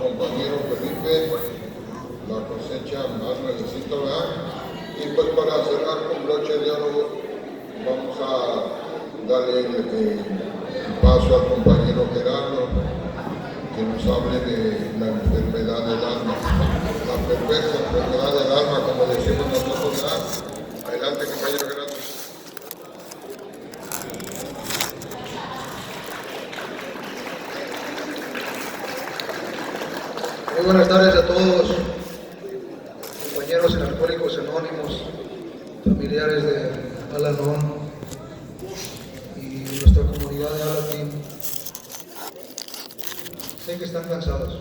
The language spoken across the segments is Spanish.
compañero Felipe, la cosecha más necesita, ¿verdad? Y pues para cerrar con broche de oro, vamos a darle el paso al compañero Gerardo, que nos hable de la enfermedad del alma, la perversa enfermedad del alma, como decimos nosotros, ¿verdad? Adelante, compañero Gerardo. Muy buenas tardes a todos, compañeros en Alcohólicos Anónimos, familiares de Al-Anon y nuestra comunidad de Al-Anon. Sé que están cansados.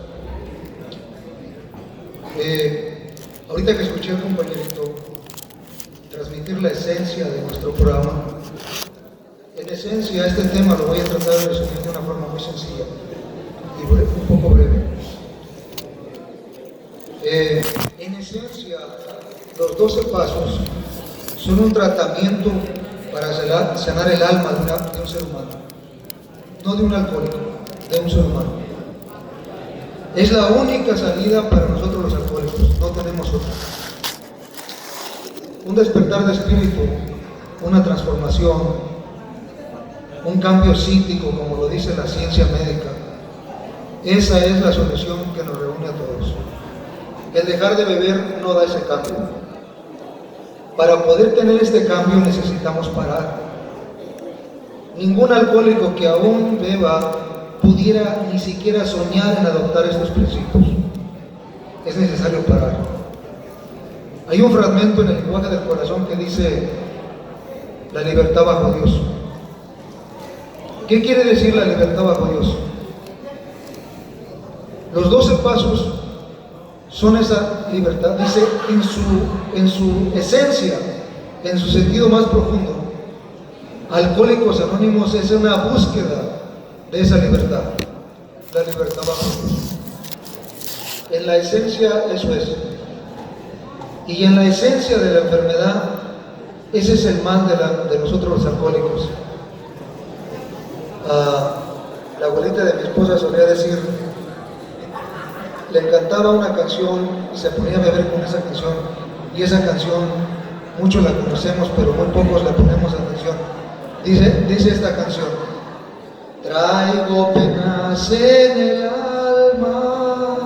Ahorita que escuché al compañerito transmitir la esencia de nuestro programa, en esencia este tema lo voy a tratar de resumir de una forma muy sencilla y un poco breve. En esencia, los 12 pasos son un tratamiento para sanar el alma de un ser humano, no de un alcohólico, de un ser humano. Es la única salida para nosotros los alcohólicos, no tenemos otra. Un despertar de espíritu, una transformación, un cambio psíquico, como lo dice la ciencia médica, esa es la solución que nos reúne a todos. El dejar de beber no da ese cambio. Para poder tener este cambio necesitamos parar. Ningún alcohólico que aún beba pudiera ni siquiera soñar en adoptar estos principios. Es necesario parar. Hay un fragmento en el lenguaje del corazón que dice la libertad bajo Dios. ¿Qué quiere decir la libertad bajo Dios? Los 12 pasos son esa libertad, dice en su esencia, en su sentido más profundo. Alcohólicos Anónimos es una búsqueda de esa libertad, la libertad bajo Dios. En la esencia eso es. Y en la esencia de la enfermedad, ese es el mal de nosotros los alcohólicos. La abuelita de mi esposa solía decir, le encantaba una canción y se ponía a beber con esa canción, y esa canción muchos la conocemos pero muy pocos le ponemos atención. Dice esta canción: traigo penas en el alma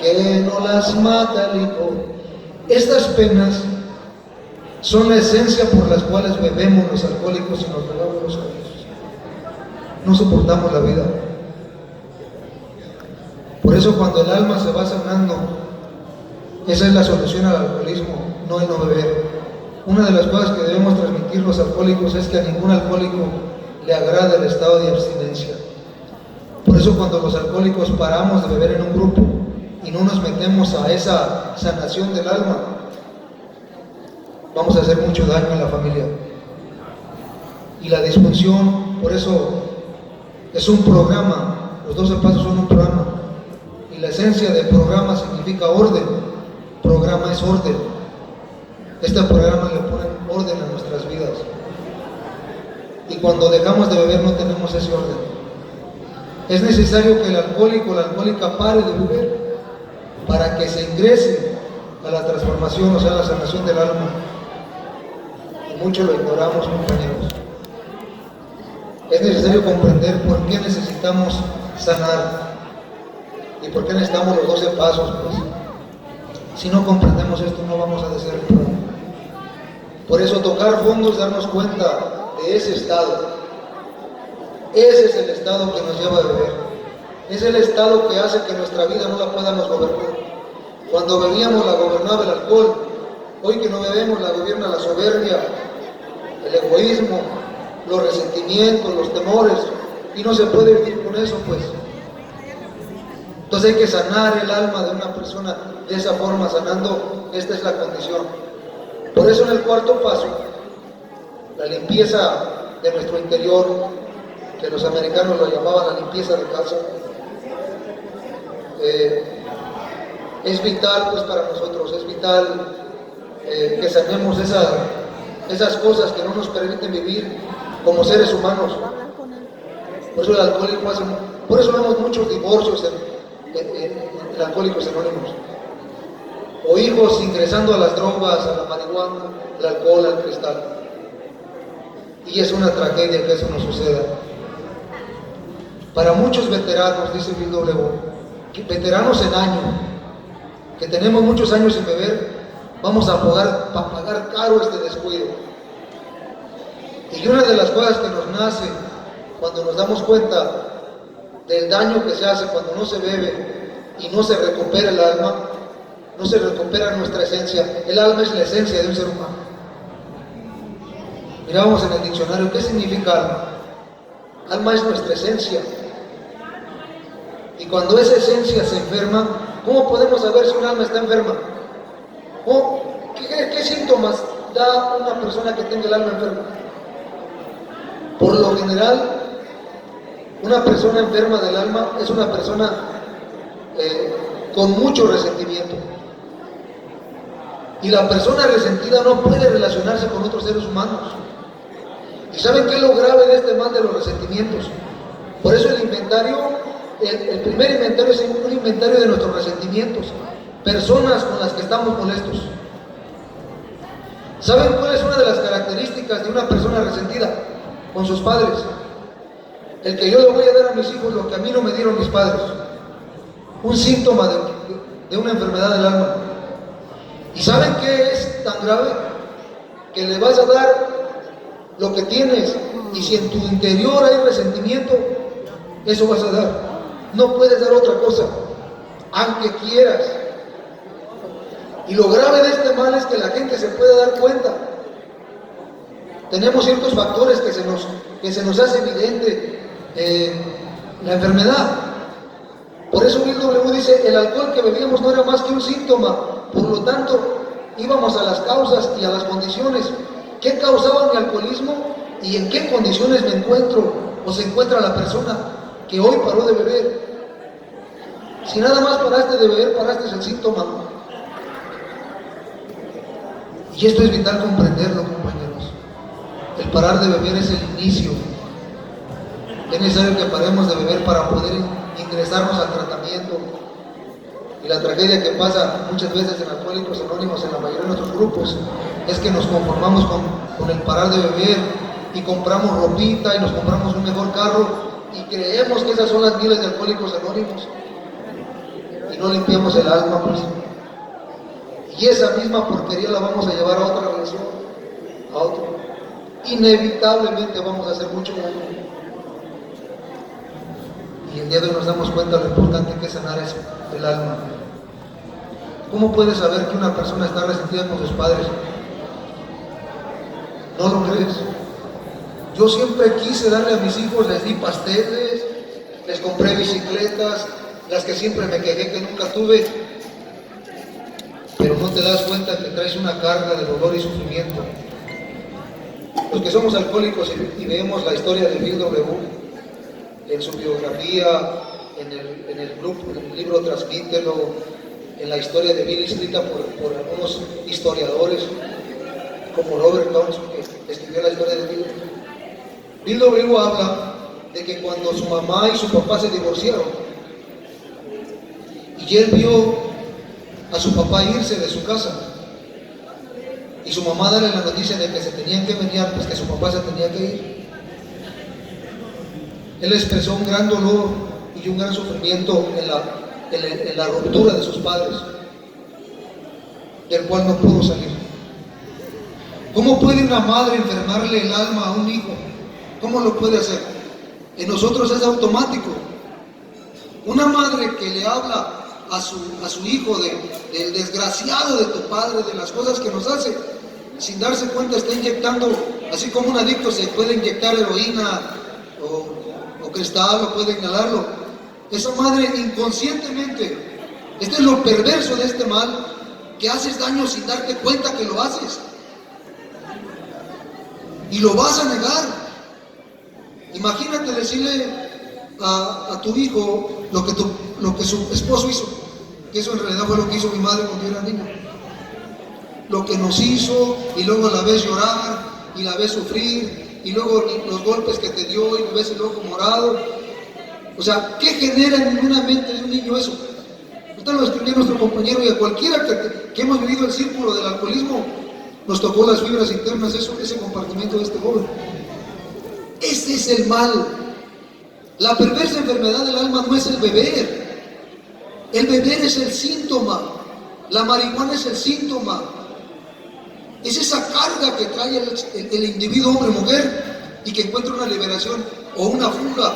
que no las mata el licor. Estas penas son la esencia por las cuales bebemos los alcohólicos y nos pegamos los cabezos. No soportamos la vida. Por eso cuando el alma se va sanando, esa es la solución al alcoholismo, no el no beber. Una de las cosas que debemos transmitir los alcohólicos es que a ningún alcohólico le agrada el estado de abstinencia. Por eso cuando los alcohólicos paramos de beber en un grupo y no nos metemos a esa sanación del alma, vamos a hacer mucho daño en la familia. Y la disfunción, por eso es un programa, los 12 pasos son un programa. Y la esencia del programa significa orden. Programa es orden. Este programa le pone orden a nuestras vidas. Y cuando dejamos de beber no tenemos ese orden. Es necesario que el alcohólico o la alcohólica pare de beber para que se ingrese a la transformación, o sea, a la sanación del alma. Y mucho lo ignoramos, compañeros. Es necesario comprender por qué necesitamos sanar. ¿Y por qué necesitamos los 12 pasos? Pues, si no comprendemos esto, no vamos a desear el programa. Por eso tocar fondo es darnos cuenta de ese estado. Ese es el estado que nos lleva a beber. Es el estado que hace que nuestra vida no la podamos gobernar. Cuando bebíamos la gobernaba el alcohol. Hoy que no bebemos la gobierna la soberbia, el egoísmo, los resentimientos, los temores. Y no se puede vivir con eso, pues. Entonces hay que sanar el alma de una persona de esa forma, sanando, esta es la condición. Por eso en el cuarto paso, la limpieza de nuestro interior, que los americanos lo llamaban la limpieza de casa, es vital pues para nosotros, es vital que sanemos esas cosas que no nos permiten vivir como seres humanos. Por eso el alcohólico por eso vemos muchos divorcios en Alcohólicos Anónimos, o hijos ingresando a las drogas, a la marihuana, al alcohol, al cristal. Y es una tragedia que eso no suceda. Para muchos veteranos, dice Bill W., veteranos en año, que tenemos muchos años sin beber, vamos a pagar caro este descuido. Y una de las cosas que nos nace cuando nos damos cuenta del daño que se hace cuando no se bebe y no se recupera el alma, no se recupera nuestra esencia. El alma es la esencia de un ser humano. Miramos en el diccionario, ¿qué significa alma? Alma es nuestra esencia. Y cuando esa esencia se enferma, ¿cómo podemos saber si un alma está enferma? ¿Qué síntomas da una persona que tenga el alma enferma? Por lo general, una persona enferma del alma es una persona con mucho resentimiento. Y la persona resentida no puede relacionarse con otros seres humanos. ¿Y saben qué es lo grave de este mal de los resentimientos? Por eso el inventario, el primer inventario es un inventario de nuestros resentimientos. Personas con las que estamos molestos. ¿Saben cuál es una de las características de una persona resentida? Con sus padres. El que yo le voy a dar a mis hijos lo que a mí no me dieron mis padres. Un síntoma de una enfermedad del alma. ¿Y saben qué es tan grave? Que le vas a dar lo que tienes, y si en tu interior hay resentimiento, eso vas a dar. No puedes dar otra cosa, aunque quieras. Y lo grave de este mal es que la gente se puede dar cuenta. Tenemos ciertos factores que se nos hace evidente la enfermedad. Por eso Bill W. dice, el alcohol que bebíamos no era más que un síntoma. Por lo tanto, íbamos a las causas y a las condiciones. ¿Qué causaba mi alcoholismo y en qué condiciones me encuentro o se encuentra la persona que hoy paró de beber? Si nada más paraste de beber, paraste el síntoma. Y esto es vital comprenderlo, compañeros. El parar de beber es el inicio. Es necesario que paremos de beber para poder ingresarnos al tratamiento. Y la tragedia que pasa muchas veces en Alcohólicos Anónimos, en la mayoría de nuestros grupos, es que nos conformamos con el parar de beber y compramos ropita y nos compramos un mejor carro y creemos que esas son las miles de Alcohólicos Anónimos y no limpiamos el alma, pues. Y esa misma porquería la vamos a llevar a otra relación, a otro. Inevitablemente vamos a hacer mucho daño. Y el día de hoy nos damos cuenta de lo importante que es sanar el alma. ¿Cómo puedes saber que una persona está resentida con sus padres? ¿No lo crees? Yo siempre quise darle a mis hijos, les di pasteles, les compré bicicletas, las que siempre me quejé que nunca tuve. Pero no te das cuenta que traes una carga de dolor y sufrimiento. Los que somos alcohólicos y vemos la historia de Bill W. en su biografía, en el grupo, en el libro Transmítelo, en la historia de Bill escrita por algunos historiadores, como Robert Thompson, que escribió la historia de Bill. Bill W. habla de que cuando su mamá y su papá se divorciaron, y él vio a su papá irse de su casa, y su mamá darle la noticia de que se tenían que venir, pues que su papá se tenía que ir, él expresó un gran dolor y un gran sufrimiento en la ruptura de sus padres, del cual no pudo salir. ¿Cómo puede una madre enfermarle el alma a un hijo? ¿Cómo lo puede hacer? En nosotros es automático. Una madre que le habla a su hijo del desgraciado de tu padre, de las cosas que nos hace, sin darse cuenta está inyectando, así como un adicto se puede inyectar heroína o cristal o puede inhalarlo. Esa madre inconscientemente, este es lo perverso de este mal, que haces daño sin darte cuenta que lo haces. Y lo vas a negar. Imagínate decirle a tu hijo lo que su esposo hizo, que eso en realidad fue lo que hizo mi madre cuando yo era niño. Lo que nos hizo, y luego la ves llorar, y la ves sufrir, y luego los golpes que te dio, y ves el ojo morado. O sea, ¿qué genera en una mente de un niño eso? Ahorita lo escribió nuestro compañero, y a cualquiera que hemos vivido el círculo del alcoholismo, nos tocó las fibras internas, ese compartimiento de este joven. Ese es el mal. La perversa enfermedad del alma no es el beber. El beber es el síntoma. La marihuana es el síntoma. Es esa carga que trae el individuo, hombre o mujer, y que encuentra una liberación o una fuga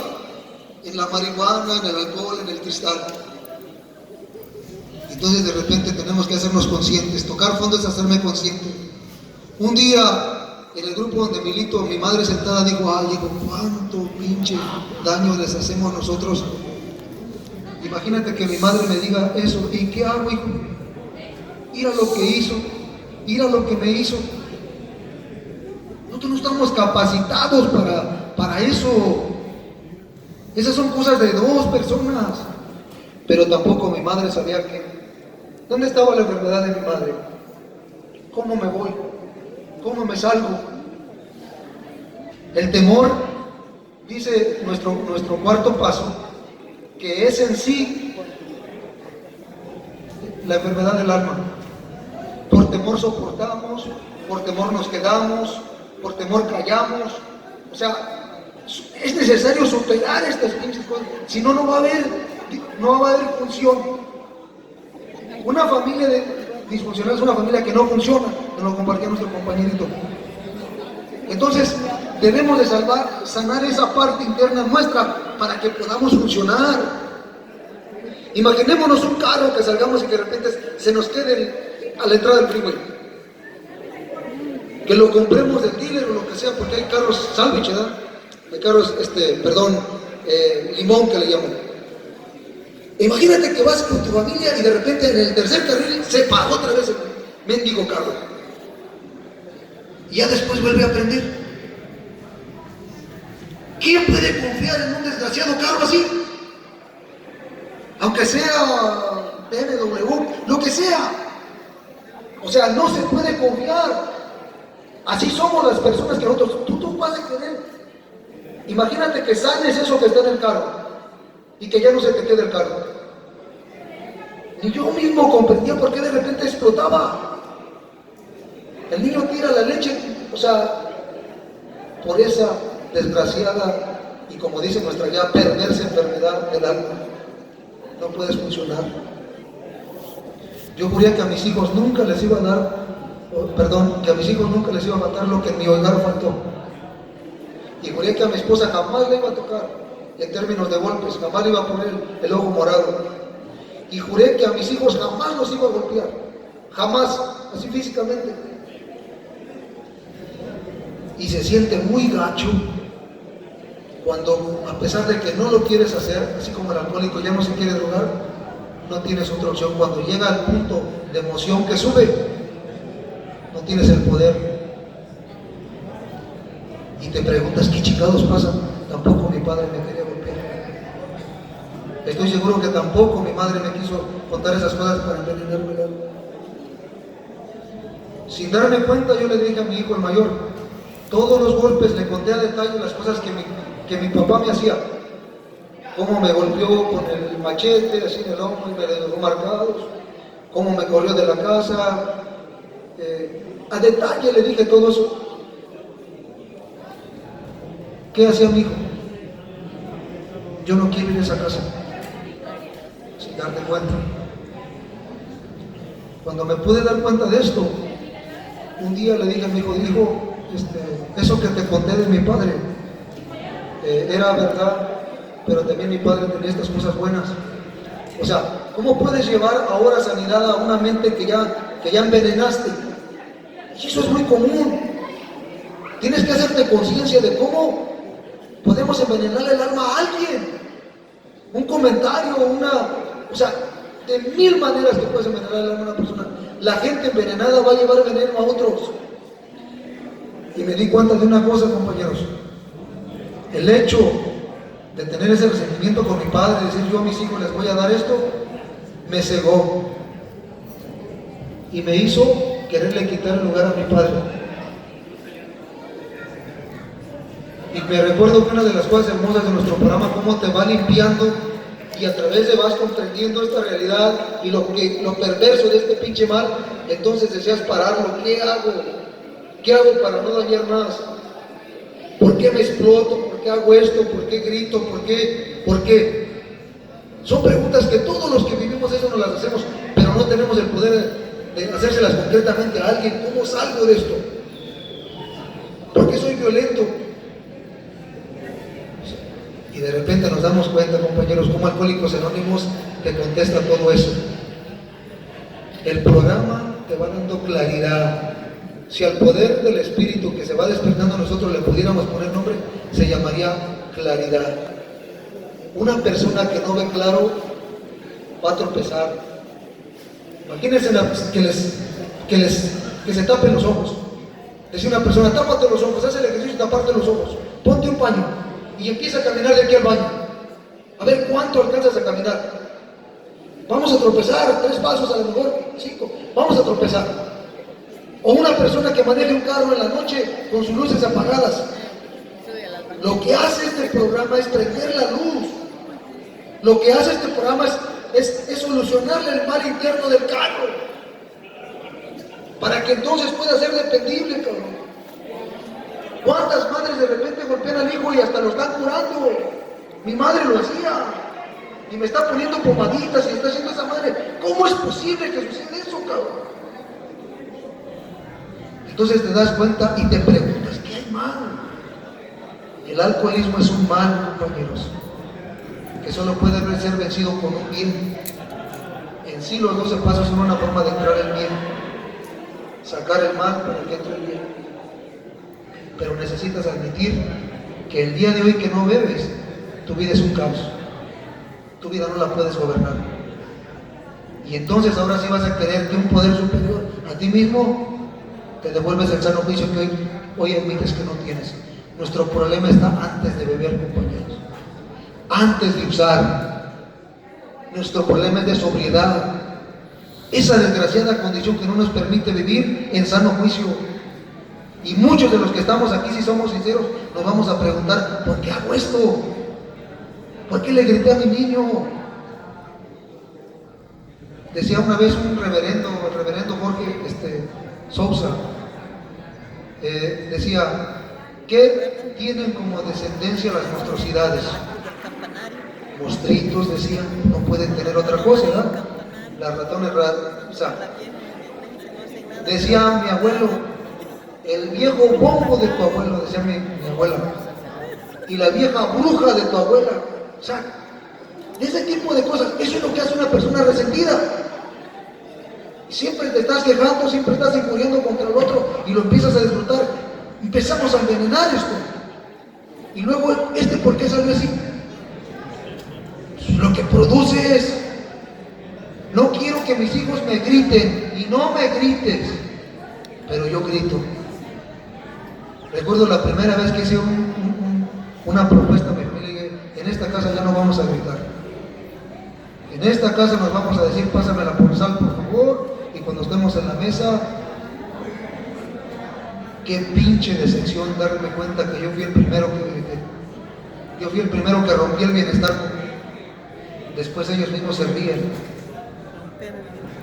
en la marihuana, en el alcohol, en el cristal. Entonces de repente tenemos que hacernos conscientes. Tocar fondo es hacerme consciente. Un día en el grupo donde milito, mi madre sentada dijo: ay, hijo, cuánto pinche daño les hacemos nosotros. Imagínate que mi madre me diga eso. ¿Y qué hago, hijo? Ir a lo que hizo, ir a lo que me hizo. Nosotros no estamos capacitados para eso. Esas son cosas de dos personas. Pero tampoco mi madre sabía dónde estaba la enfermedad de mi madre. ¿Cómo me voy? ¿Cómo me salgo? El temor, dice nuestro cuarto paso, que es en sí la enfermedad del alma. Por temor soportamos, por temor nos quedamos, por temor callamos. O sea, es necesario superar estas pinches cosas, si no, no va a haber función. Una familia disfuncional es una familia que no funciona, nos lo compartió nuestro compañerito. Entonces, debemos de sanar esa parte interna nuestra para que podamos funcionar. Imaginémonos un carro que salgamos y que de repente se nos quede a la entrada del freeway. Que lo compremos del dealer o lo que sea, porque hay carros salvage, ¿verdad? Hay carros, limón que le llaman. Imagínate que vas con tu familia y de repente en el tercer carril se paró otra vez el mendigo carro. Y ya después vuelve a prender. ¿Quién puede confiar en un desgraciado carro así? Aunque sea BMW, lo que sea. O sea, no se puede confiar. Así somos las personas que nosotros. Tú vas a querer. Imagínate que sanes eso que está en el carro y que ya no se te quede el carro. Ni yo mismo comprendía por qué de repente explotaba. El niño tira la leche, o sea, por esa desgraciada y, como dice nuestra ya perversa enfermedad del alma, no puedes funcionar. Yo juré que a mis hijos nunca les iba a dar, que a mis hijos nunca les iba a matar lo que en mi hogar faltó. Y juré que a mi esposa jamás le iba a tocar en términos de golpes, jamás le iba a poner el ojo morado. Y juré que a mis hijos jamás los iba a golpear, jamás, así físicamente. Y se siente muy gacho cuando, a pesar de que no lo quieres hacer, así como el alcohólico ya no se quiere drogar, no tienes otra opción. Cuando llega al punto de emoción que sube, no tienes el poder. Y te preguntas, ¿qué chingados pasa? Tampoco mi padre me quería golpear. Estoy seguro que tampoco mi madre me quiso contar esas cosas para envenenarme el alma. Sin darme cuenta, yo le dije a mi hijo el mayor, todos los golpes, le conté a detalle las cosas que mi papá me hacía. Cómo me golpeó con el machete, así en el hombro y me dejó marcados. Cómo me corrió de la casa. A detalle le dije todo eso. ¿Qué hacía mi hijo? Yo no quiero ir a esa casa. Sin darte cuenta. Cuando me pude dar cuenta de esto, un día le dije a mi hijo, eso que te conté de mi padre era verdad, pero también mi padre tenía estas cosas buenas. O sea, ¿cómo puedes llevar ahora sanidad a una mente que ya envenenaste? Y eso es muy común. Tienes que hacerte conciencia de cómo podemos envenenar el alma a alguien. Un comentario, o sea, de mil maneras que puedes envenenar el alma a una persona. La gente envenenada va a llevar veneno a otros. Y me di cuenta de una cosa, compañeros. El hecho de tener ese resentimiento con mi padre, decir yo a mis hijos les voy a dar esto, me cegó. Y me hizo quererle quitar el lugar a mi padre. Y me recuerdo que una de las cosas hermosas de nuestro programa, cómo te va limpiando y a través de vas comprendiendo esta realidad y lo perverso de este pinche mal, entonces deseas pararlo. ¿Qué hago? ¿Qué hago para no dañar más? ¿Por qué me exploto? ¿Por qué hago esto? ¿Por qué grito? ¿Por qué? ¿Por qué? Son preguntas que todos los que vivimos eso nos las hacemos, pero no tenemos el poder de hacérselas concretamente a alguien. ¿Cómo salgo de esto? ¿Por qué soy violento? Y de repente nos damos cuenta, compañeros, cómo Alcohólicos Anónimos te contesta todo eso. El programa te va dando claridad. Si al poder del Espíritu que se va despertando nosotros le pudiéramos poner nombre, se llamaría claridad. Una persona que no ve claro va a tropezar. Imagínense que se tapen los ojos. Decía una persona, tápate los ojos, haz el ejercicio de taparte los ojos, ponte un paño y empieza a caminar de aquí al baño. A ver cuánto alcanzas a caminar. Vamos a tropezar, 3 pasos, a lo mejor 5. Vamos a tropezar. O una persona que maneje un carro en la noche con sus luces apagadas. Lo que hace este programa es prender la luz. Lo que hace este programa es solucionarle el mal interno del carro, para que entonces pueda ser dependible, cabrón. ¿Cuántas madres de repente golpean al hijo y hasta lo están curando? Mi madre lo hacía y me está poniendo pomaditas y está haciendo esa madre. ¿Cómo es posible que suceda eso, cabrón? Entonces te das cuenta y te preguntas, ¿qué hay mal? El alcoholismo es un mal, compañeros, que solo puede ser vencido con un bien. En sí los 12 pasos son una forma de entrar el bien, sacar el mal para que entre el bien. Pero necesitas admitir que el día de hoy que no bebes, tu vida es un caos. Tu vida no la puedes gobernar. Y entonces ahora sí vas a querer que un poder superior a ti mismo te devuelves el sano juicio que hoy admites que no tienes. Nuestro problema está antes de beber, compañeros. Antes de usar. Nuestro problema es de sobriedad. Esa desgraciada condición que no nos permite vivir en sano juicio. Y muchos de los que estamos aquí, si somos sinceros, nos vamos a preguntar, ¿por qué hago esto? ¿Por qué le grité a mi niño? Decía una vez un reverendo, el reverendo Jorge Sousa, decía, ¿qué tienen como descendencia las monstruosidades? Monstritos, decían, no pueden tener otra cosa, ¿verdad? Las ratones raras. Decía mi abuelo, el viejo bombo de tu abuelo, decía mi abuela, y la vieja bruja de tu abuela. O sea, ese tipo de cosas, eso es lo que hace una persona resentida. Siempre te estás quejando, siempre estás injuriando contra el otro y lo empiezas a disfrutar. Empezamos a envenenar esto. Y luego, ¿por qué salió así? Lo que produce es, no quiero que mis hijos me griten, y no me grites, pero yo grito. Recuerdo la primera vez que hice una propuesta a mi familia, en esta casa ya no vamos a gritar. En esta casa nos vamos a decir, pásame la sal por favor, y cuando estemos en la mesa, qué pinche decepción darme cuenta que yo fui el primero que grité. Yo fui el primero que rompí el bienestar conmigo. Después ellos mismos se ríen,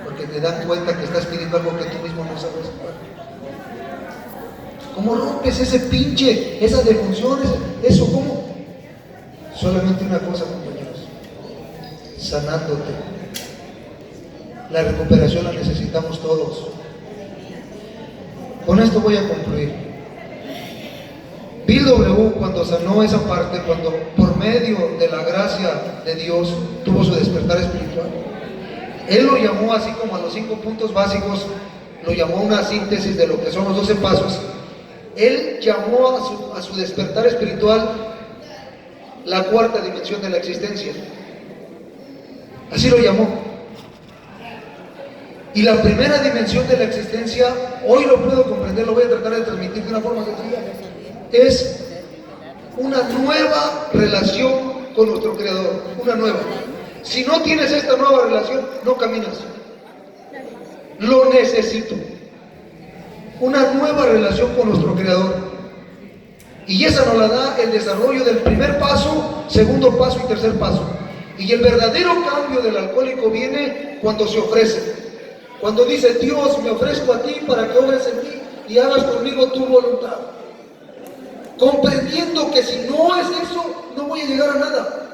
porque te dan cuenta que estás pidiendo algo que tú mismo no sabes. ¿Cómo rompes ese pinche, esa defunción, eso cómo? Solamente una cosa, compañeros, sanándote. La recuperación la necesitamos todos. Con esto voy a concluir. Bill W., cuando sanó esa parte, cuando por medio de la gracia de Dios tuvo su despertar espiritual, él lo llamó, así como a los 5 puntos básicos, lo llamó una síntesis de lo que son los 12 pasos. Él llamó a su despertar espiritual la 4ª dimensión de la existencia. Así lo llamó. Y la primera dimensión de la existencia, hoy lo puedo comprender, lo voy a tratar de transmitir de una forma sencilla, es una nueva relación con nuestro Creador, una nueva. Si no tienes esta nueva relación, no caminas. Lo necesito. Una nueva relación con nuestro Creador. Y esa nos la da el desarrollo del primer paso, segundo paso y tercer paso. Y el verdadero cambio del alcohólico viene cuando se ofrece. Cuando dice: Dios, me ofrezco a ti para que obres en mí y hagas conmigo tu voluntad. Comprendiendo que si no es eso, no voy a llegar a nada.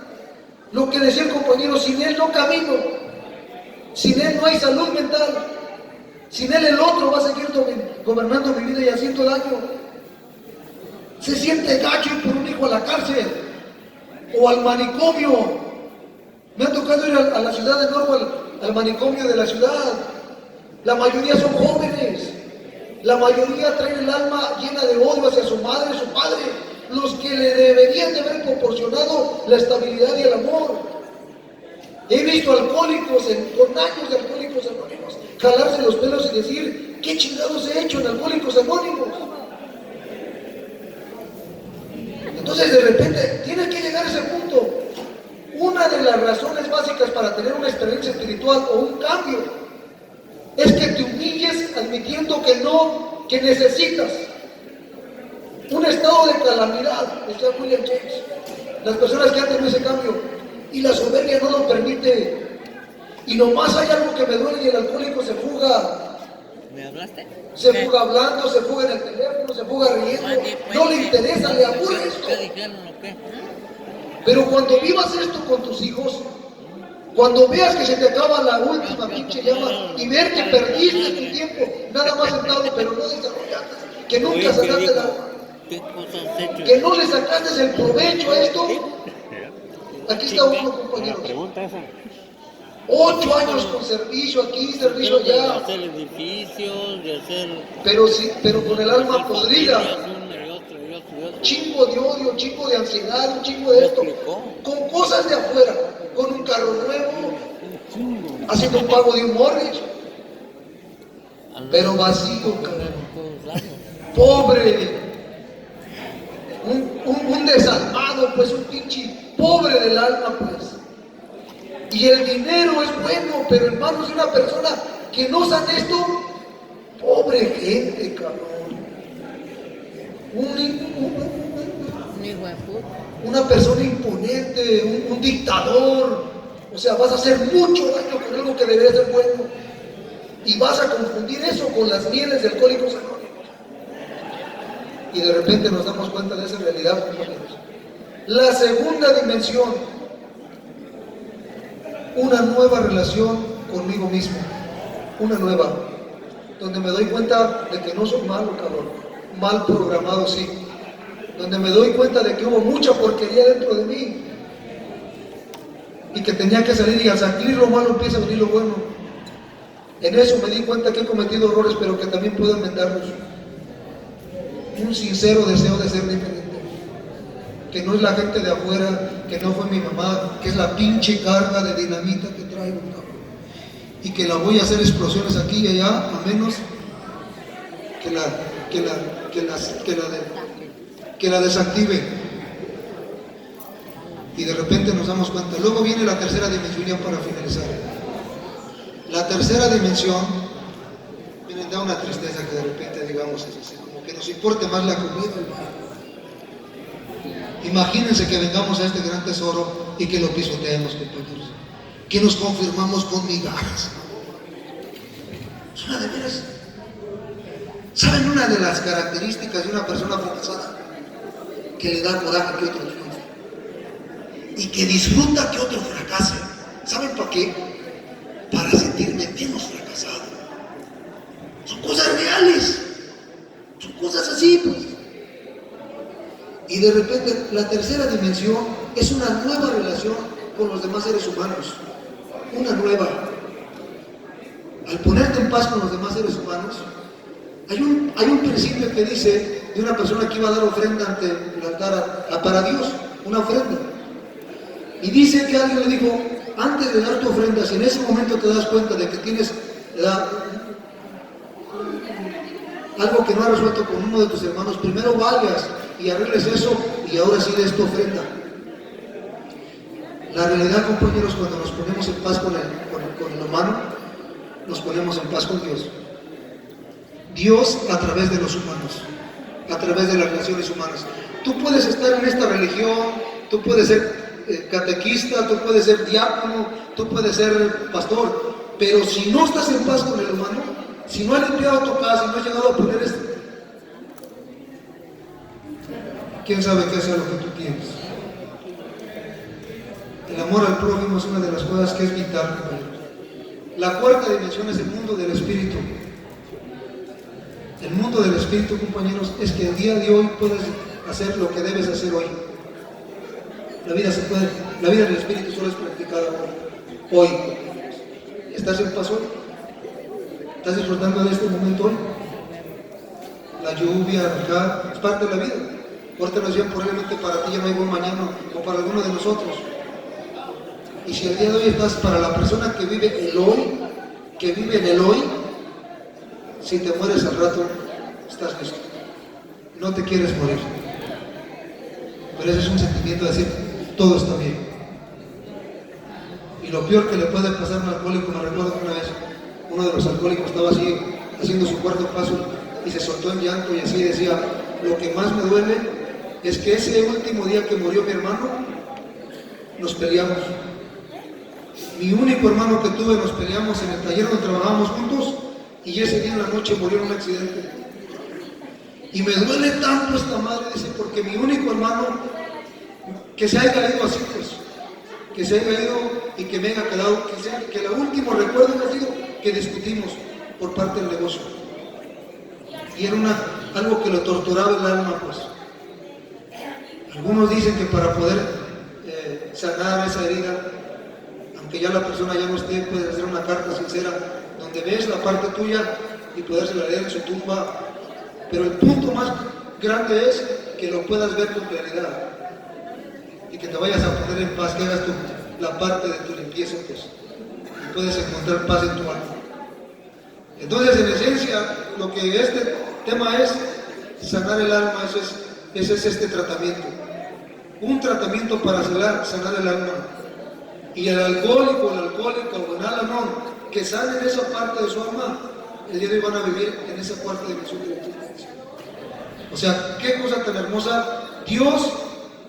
Lo que decía el compañero: sin Él no camino. Sin Él no hay salud mental. Sin Él el otro va a seguir gobernando mi vida y haciendo daño. Se siente gacho ir por un hijo a la cárcel o al manicomio. Me ha tocado ir a la ciudad de Norwalk, al manicomio de la ciudad. La mayoría son jóvenes. La mayoría traen el alma llena de odio hacia su madre, su padre, los que le deberían de haber proporcionado la estabilidad y el amor. He visto alcohólicos con años de Alcohólicos Anónimos jalarse los pelos y decir: ¿qué chingados he hecho en Alcohólicos Anónimos? Entonces, de repente, tienes que llegar a ese punto. Una de las razones básicas para tener una experiencia espiritual o un cambio es que te humilles admitiendo que necesitas un estado de calamidad, decía William James. Las personas que han tenido ese cambio y la soberbia no lo permite. Y nomás hay algo que me duele y el alcohólico se fuga. ¿Me hablaste? Se fuga hablando, se fuga en el teléfono, se fuga riendo. No le interesa, le aburre esto. ¿Qué dijeron o qué? Pero cuando vivas esto con tus hijos, cuando veas que se te acaba la última pinche llama y ver que perdiste tu tiempo, nada más sentado, pero no desarrollaste, que nunca sacaste la, ¿Qué cosas has hecho? que no le sacaste el provecho a esto. Aquí está uno, compañeros. Pregunta esa. 8 años con servicio aquí, servicio De allá, hacer edificios, de hacer pero sí, pero con el alma podrida. familias, uno y otro y otro y otro. Chingo de odio, chingo de ansiedad, un chingo de esto, con cosas de afuera, con un carro nuevo, haciendo un pago de un mortgage, pero vacío, cabrón, pobre, un desalmado, pues un pinche pobre del alma, pues. Y el dinero es bueno, pero hermanos, de una persona que no sabe esto, pobre gente, cabrón. Un hijo de puta. Una persona imponente, un dictador. O sea, vas a hacer mucho daño con algo que debería ser bueno. Y vas a confundir eso con las mieles de Alcohólicos Anónimos. Y de repente nos damos cuenta de esa realidad, compañeros. La segunda dimensión, una nueva relación conmigo mismo. Una nueva. Donde me doy cuenta de que no soy malo, cabrón. Mal programado, sí. Donde me doy cuenta de que hubo mucha porquería dentro de mí y que tenía que salir, y al salir lo malo empieza a venir lo bueno. En eso me di cuenta que he cometido errores, pero que también puedo enmendarlos. Un sincero deseo de ser diferente, que no es la gente de afuera, que no fue mi mamá, que es la pinche carga de dinamita que traigo, cabrón, y que la voy a hacer explosiones aquí y allá, a menos que la desactive. Y de repente nos damos cuenta. Luego viene la tercera dimensión, ya para finalizar. La tercera dimensión, miren, da una tristeza que de repente digamos eso, así, como que nos importe más la comida, hermano. Imagínense que vengamos a este gran tesoro y que lo pisoteemos, compañeros, que nos confirmamos con migajas. Es una de veras. ¿Saben una de las características de una persona fracasada? Que le da coraje que otro triunfe y que disfruta que otro fracase. ¿Saben para qué? Para sentirme menos fracasado. Son cosas reales, son cosas así, pues. Y de repente la tercera dimensión es una nueva relación con los demás seres humanos. Una nueva. Al ponerte en paz con los demás seres humanos, hay un principio que dice de una persona que iba a dar ofrenda ante el altar para Dios, una ofrenda. Y dice que alguien le dijo: antes de dar tu ofrenda, si en ese momento te das cuenta de que tienes algo que no has resuelto con uno de tus hermanos, primero vayas y arregles eso y ahora sí des tu ofrenda. La realidad, compañeros, cuando nos ponemos en paz con el humano, nos ponemos en paz con Dios. Dios a través de los humanos, a través de las relaciones humanas. Tú puedes estar en esta religión, tú puedes ser catequista, tú puedes ser diácono, tú puedes ser pastor, pero si no estás en paz con el humano, si no has limpiado tu casa, si no has llegado a poner esto, ¿quién sabe qué es lo que tú tienes? El amor al prójimo es una de las cosas que es vital, compañeros. La cuarta dimensión es el mundo del espíritu. El mundo del espíritu, compañeros, es que el día de hoy puedes hacer lo que debes hacer hoy. La vida del espíritu solo es practicada hoy. ¿Estás en paz hoy? ¿Estás disfrutando de este momento hoy? La lluvia, acá, es parte de la vida. Ahorita lo decían, probablemente para ti ya no hay buen mañana, o para alguno de nosotros. Y si el día de hoy estás para la persona que vive el hoy, que vive en el hoy, si te mueres al rato, estás listo. No te quieres morir. Pero ese es un sentimiento de decir, todo está bien. Y lo peor que le puede pasar a un alcohólico, me recuerdo que una vez uno de los alcohólicos estaba así, haciendo su cuarto paso, y se soltó en llanto y así decía, lo que más me duele es que ese último día que murió mi hermano, nos peleamos. Mi único hermano que tuve, nos peleamos en el taller donde trabajábamos juntos, y ese día en la noche murió en un accidente. Y me duele tanto esta madre, dice, porque mi único hermano, que se haya ido así, pues, que se haya ido y que me haya quedado, que el último recuerdo ha sido que discutimos por parte del negocio. Y era algo que lo torturaba el alma, pues. Algunos dicen que para poder sanar esa herida, aunque ya la persona ya no esté, puedes hacer una carta sincera donde ves la parte tuya y podérsela leer en su tumba. Pero el punto más grande es que lo puedas ver con claridad y que te vayas a poner en paz, que hagas la parte de tu limpieza, pues, y puedes encontrar paz en tu alma. Entonces, en esencia, lo que este tema es sanar el alma, ese es este tratamiento. Un tratamiento para sanar el alma. Y el alcohólico o el Al-Anon que sale de esa parte de su alma, el día de hoy van a vivir en esa cuarta dimensión de la existencia. O sea, qué cosa tan hermosa. Dios,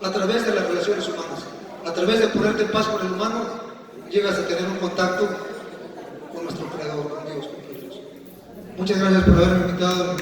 a través de las relaciones humanas, a través de ponerte en paz con el humano, llegas a tener un contacto con nuestro Creador, con Dios, con Dios. Muchas gracias por haberme invitado.